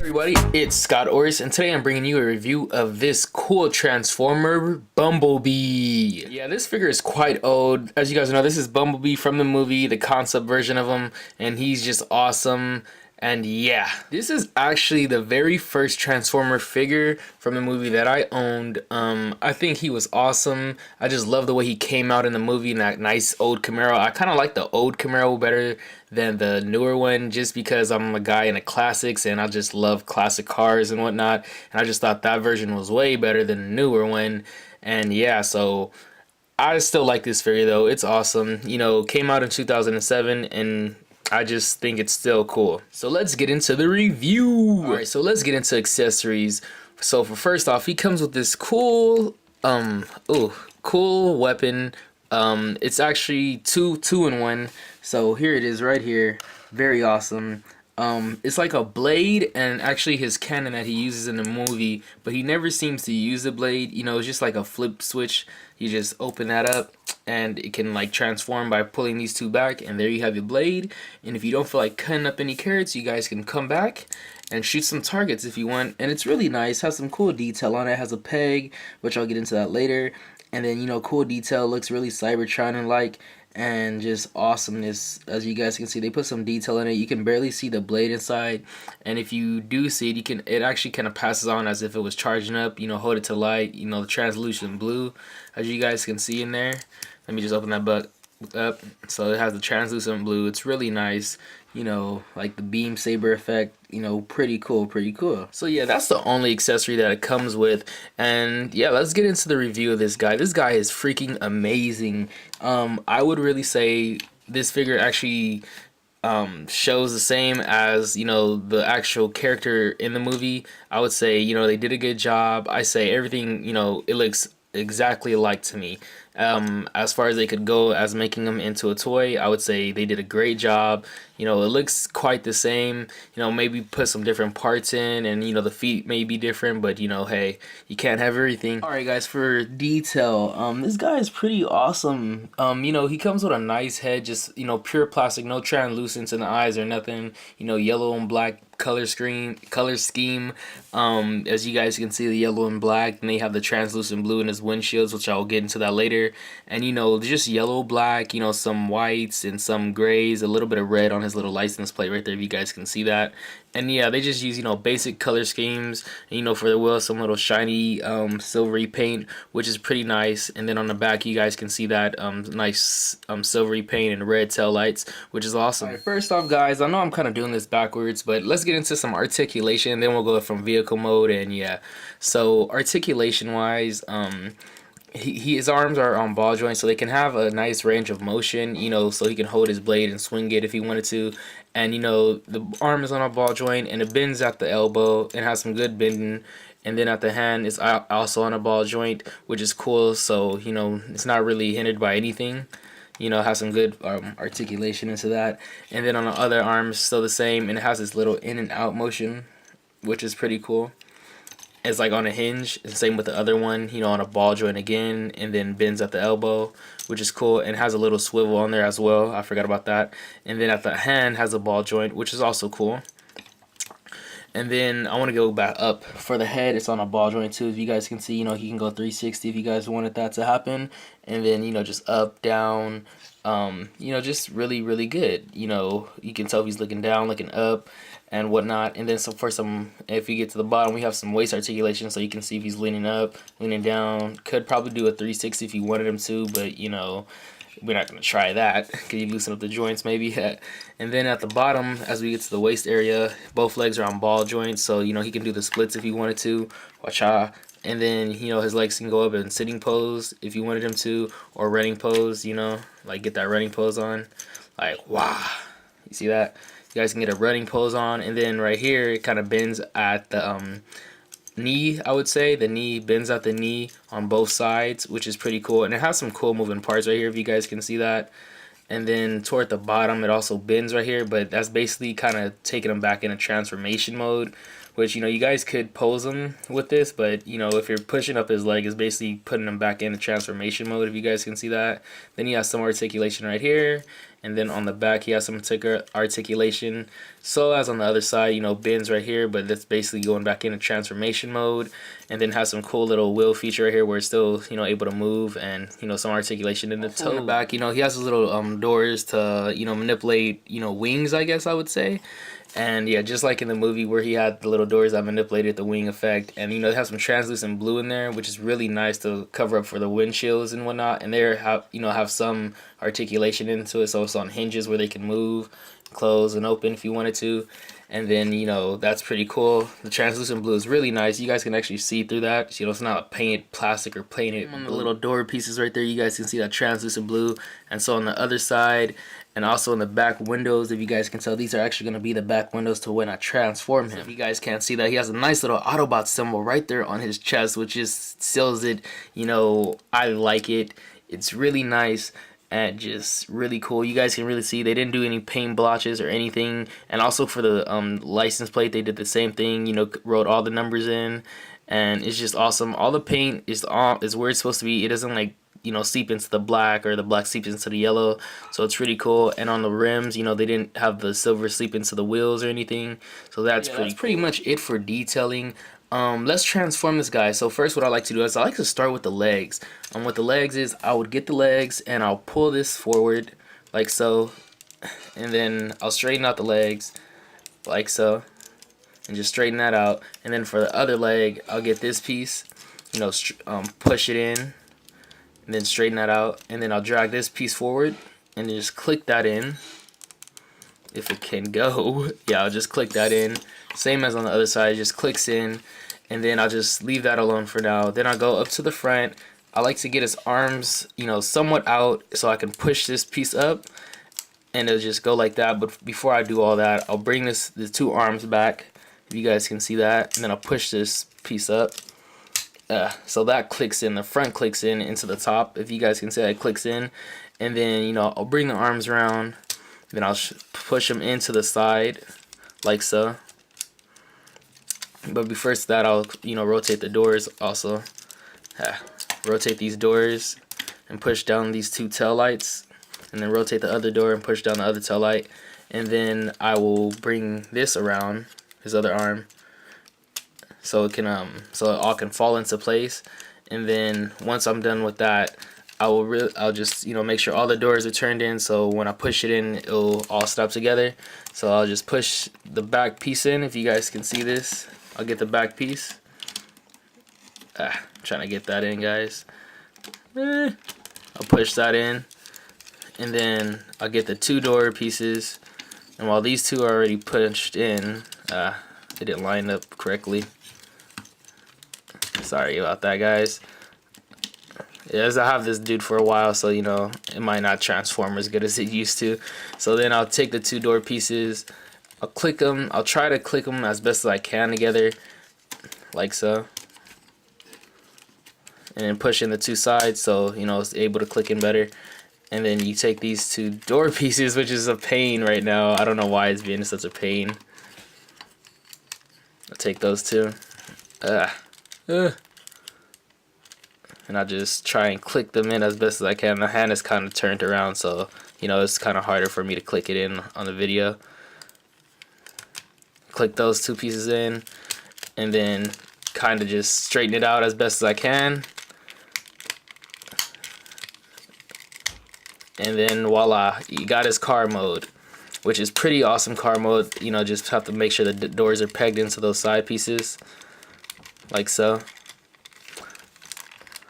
Everybody, it's iTsScottOras, and today I'm bringing you a review of this cool Transformer, Bumblebee. Yeah, this figure is quite old. As you guys know, this is Bumblebee from the movie, the concept version of him, and he's just awesome. And yeah, this is actually the very first Transformer figure from the movie that I owned. I think he was awesome. I just love the way he came out in the movie in that nice old Camaro. I kind of like the old Camaro better than the newer one just because I'm a guy into classics and I just love classic cars and whatnot. And I just thought that version was way better than the newer one. And yeah, so I still like this figure though. It's awesome. You know, came out in 2007 and I just think it's still cool. So let's get into the review. Alright, so let's get into accessories. So for first off, he comes with this cool cool weapon. It's actually two in one. So here it is right here. Very awesome. It's like a blade and actually his cannon that he uses in the movie, but he never seems to use the blade. You know, it's just like a flip switch. You just open that up and it can like transform by pulling these two back, and there you have your blade. And if you don't feel like cutting up any carrots, you guys can come back and shoot some targets if you want. And it's really nice, has some cool detail on it. It has a peg, which I'll get into that later. And then, you know, cool detail, looks really Cybertron-like, and just awesomeness. As you guys can see, they put some detail in it. You can barely see the blade inside, and if you do see it, it actually kind of passes on as if it was charging up. You know, hold it to light. You know, the translucent blue, as you guys can see in there. Let me just open that butt up. So it has the translucent blue. It's really nice. You know, like the beam saber effect. You know, pretty cool, pretty cool. So yeah, that's the only accessory that it comes with. And yeah, let's get into the review of this guy. This guy is freaking amazing. I would really say this figure actually shows the same as, you know, the actual character in the movie. I would say, you know, they did a good job. I say everything, you know, it looks exactly alike to me. As far as they could go as making them into a toy, I would say they did a great job. You know, it looks quite the same. You know, maybe put some different parts in, and you know, the feet may be different, but you know, hey, you can't have everything. Alright guys, for detail, this guy is pretty awesome. You know, he comes with a nice head, just, you know, pure plastic, no translucence in the eyes or nothing. You know, yellow and black color scheme. As you guys can see, the yellow and black, and they have the translucent blue in his windshields, which I'll get into that later. And you know, just yellow, black, you know, some whites and some grays, a little bit of red on his little license plate right there, if you guys can see that. And yeah, they just use, you know, basic color schemes, and, you know, for the wheels, some little shiny silvery paint, which is pretty nice. And then on the back, you guys can see that nice silvery paint and red tail lights, which is awesome. Alright, first off guys, I know I'm kind of doing this backwards, but let's get into some articulation, then we'll go from vehicle mode. And yeah, so articulation wise, his arms are on ball joints, so they can have a nice range of motion, you know, so he can hold his blade and swing it if he wanted to. And you know, the arm is on a ball joint and it bends at the elbow and has some good bending. And then at the hand it's also on a ball joint, which is cool. So you know, it's not really hindered by anything. You know, has some good articulation into that. And then on the other arm, still the same, and it has this little in and out motion, which is pretty cool. It's like on a hinge, and same with the other one, you know, on a ball joint again, and then bends at the elbow, which is cool, and has a little swivel on there as well. I forgot about that. And then at the hand has a ball joint, which is also cool. And then I want to go back up for the head. It's on a ball joint too. If you guys can see, you know, he can go 360 if you guys wanted that to happen. And then, you know, just up, down, you know, just really, really good. You know, you can tell if he's looking down, looking up, and whatnot. And then so for some, if you get to the bottom, we have some waist articulation, so you can see if he's leaning up, leaning down. Could probably do a 360 if you wanted him to, but you know, we're not going to try that because you loosen up the joints maybe. And then at the bottom, as we get to the waist area, both legs are on ball joints, so you know, he can do the splits if he wanted to. Watch out. And then, you know, his legs can go up in sitting pose if you wanted him to, or running pose, you know, like get that running pose on. Like, wow. You see that? You guys can get a running pose on. And then right here, it kind of bends at the knee, I would say. The knee bends at the knee on both sides, which is pretty cool. And it has some cool moving parts right here, if you guys can see that. And then toward the bottom, it also bends right here, but that's basically kind of taking them back in a transformation mode, which, you know, you guys could pose him with this, but, you know, if you're pushing up his leg, it's basically putting him back in the transformation mode, if you guys can see that. Then he has some articulation right here, And then on the back, he has some articulation. So as on the other side, you know, bends right here, but that's basically going back into transformation mode. And then has some cool little wheel feature right here where it's still, you know, able to move, and, you know, some articulation in the toe. In the back, you know, he has his little doors to, you know, manipulate, you know, wings, I guess I would say. And yeah, just like in the movie where he had the little doors that manipulated the wing effect, and you know, they have some translucent blue in there, which is really nice to cover up for the windshields and whatnot. And they have, you know, have some articulation into it, so it's on hinges where they can move, close, and open if you wanted to. And then, you know, that's pretty cool. The translucent blue is really nice. You guys can actually see through that. You know, it's not painted plastic or painted. On the little door pieces right there, you guys can see that translucent blue. And so on the other side, and also in the back windows, if you guys can tell, these are actually going to be the back windows to when I transform him. So if you guys can't see that, he has a nice little Autobot symbol right there on his chest, which just seals it. You know, I like it. It's really nice and just really cool. You guys can really see they didn't do any paint blotches or anything. And also for the license plate, they did the same thing. You know, wrote all the numbers in, and it's just awesome. All the paint is where it's supposed to be. It doesn't like, you know, seep into the black, or the black seeps into the yellow, so it's really cool. And on the rims, you know, they didn't have the silver seep into the wheels or anything, so that's pretty much it for detailing. Let's transform this guy. So first, what I like to do is I like to start with the legs. What the legs is, I would get the legs and I'll pull this forward like so, and then I'll straighten out the legs like so, and just straighten that out. And then for the other leg, I'll get this piece, you know, push it in, and then straighten that out, and then I'll drag this piece forward and then just click that in if it can go. Yeah, I'll just click that in, same as on the other side, it just clicks in, and then I'll just leave that alone for now. Then I'll go up to the front. I like to get his arms, you know, somewhat out so I can push this piece up, and it'll just go like that. But before I do all that, I'll bring the two arms back, if you guys can see that, and then I'll push this piece up. So that clicks in, the front clicks in into the top, if you guys can see that, it clicks in. And then, you know, I'll bring the arms around, then I'll push them into the side like so. But before that, I'll, you know, rotate the doors also. Rotate these doors and push down these two tail lights, and then rotate the other door and push down the other tail light. And then I will bring this around, his other arm, so it can so it all can fall into place. And then once I'm done with that, I'll just, you know, make sure all the doors are turned in, so when I push it in, it'll all stop together. So I'll just push the back piece in, if you guys can see this. I'll get the back piece. Trying to get that in, guys. I'll push that in, and then I'll get the two door pieces. And while these two are already pushed in, they didn't line up correctly. Sorry about that, guys. As I have this dude for a while, so, you know, it might not transform as good as it used to. So then I'll take the two door pieces, I'll click them, I'll try to click them as best as I can together, like so. And then push in the two sides, so, you know, it's able to click in better. And then you take these two door pieces, which is a pain right now. I don't know why it's being such a pain. I'll take those two. And I just try and click them in as best as I can. The hand is kind of turned around, so, you know, it's kind of harder for me to click it in on the video. Click those two pieces in, and then kind of just straighten it out as best as I can. And then voila, you got his car mode, which is pretty awesome car mode. You know, just have to make sure the doors are pegged into those side pieces, like so.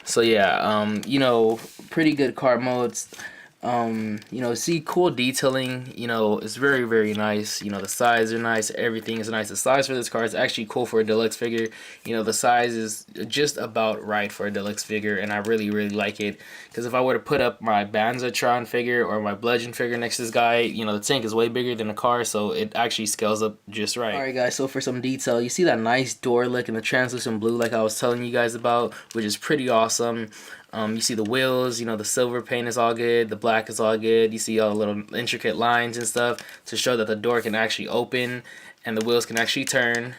So yeah, you know, pretty good car modes. You know, see, cool detailing, you know, it's very, very nice. You know, the size are nice, everything is nice. The size for this car is actually cool for a deluxe figure. You know, the size is just about right for a deluxe figure, and I really, really like it. Because if I were to put up my Banzatron figure or my Bludgeon figure next to this guy, you know, the tank is way bigger than the car, so it actually scales up just right. Alright guys, so for some detail, you see that nice door look in the translucent blue like I was telling you guys about, which is pretty awesome. You see the wheels, you know, the silver paint is all good, the black is all good. You see all the little intricate lines and stuff to show that the door can actually open. and the wheels can actually turn.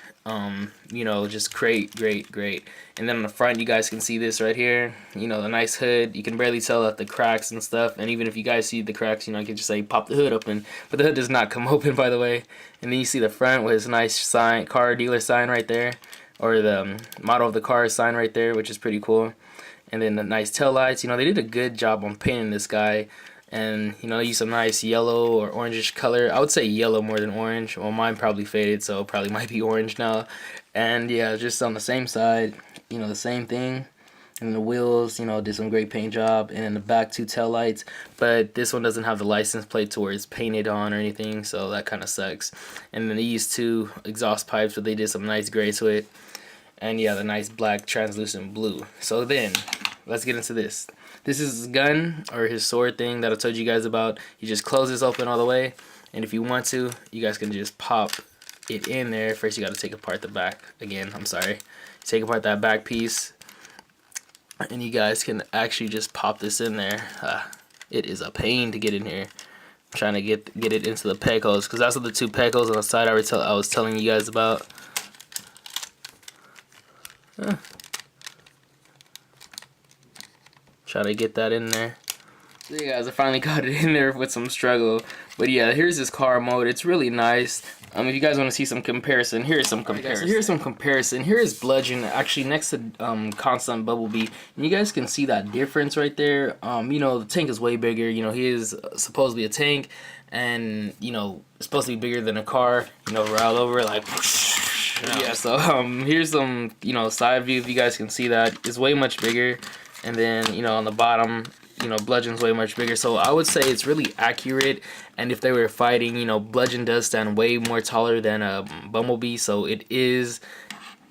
You know, just great. And then on the front, you guys can see this right here. You know, the nice hood. You can barely tell that the cracks and stuff. And even if you guys see the cracks, you know, you can just say pop the hood open. But the hood does not come open, by the way. And then you see the front with this nice sign, car dealer sign right there, or the model of the car sign right there, which is pretty cool. And then the nice tail lights. You know, they did a good job on painting this guy. And you know, use some nice yellow or orangish color. I would say yellow more than orange. Well, mine probably faded, so it probably might be orange now. And yeah, just on the same side, you know, the same thing. And the wheels, you know, did some great paint job. And in the back, 2 tail lights. But this one doesn't have the license plate to where it's painted on or anything, so that kind of sucks. And then they used 2 exhaust pipes, but they did some nice gray to it. And yeah, the nice black translucent blue. So then, let's get into this. This is his gun, or his sword thing that I told you guys about. You just close this open all the way, and if you want to, you guys can just pop it in there. First, you got to take apart the back. Again, I'm sorry. Take apart that back piece, and you guys can actually just pop this in there. It is a pain to get in here. I'm trying to get it into the peg holes, because that's what the 2 peg holes on the side I was telling you guys about. Try to get that in there. So yeah, guys, I finally got it in there with some struggle. But yeah, here's this car mode. It's really nice. If you guys want to see some comparison, here's some comparison. Here is Bludgeon actually next to Constant Bumblebee, and you guys can see that difference right there. You know, the tank is way bigger. You know, he is supposedly a tank, and you know, supposed to be bigger than a car. You know, right over like. Yeah. So here's some, you know, side view. If you guys can see that, it's way much bigger. And then, you know, on the bottom, you know, Bludgeon's way much bigger. So I would say it's really accurate. And if they were fighting, you know, Bludgeon does stand way more taller than Bumblebee. So it is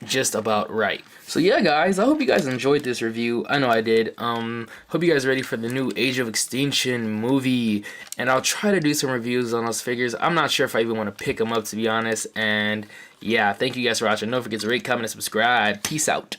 just about right. So yeah, guys, I hope you guys enjoyed this review. I know I did. Hope you guys are ready for the new Age of Extinction movie. And I'll try to do some reviews on those figures. I'm not sure if I even want to pick them up, to be honest. And yeah, thank you guys for watching. Don't forget to rate, comment, and subscribe. Peace out.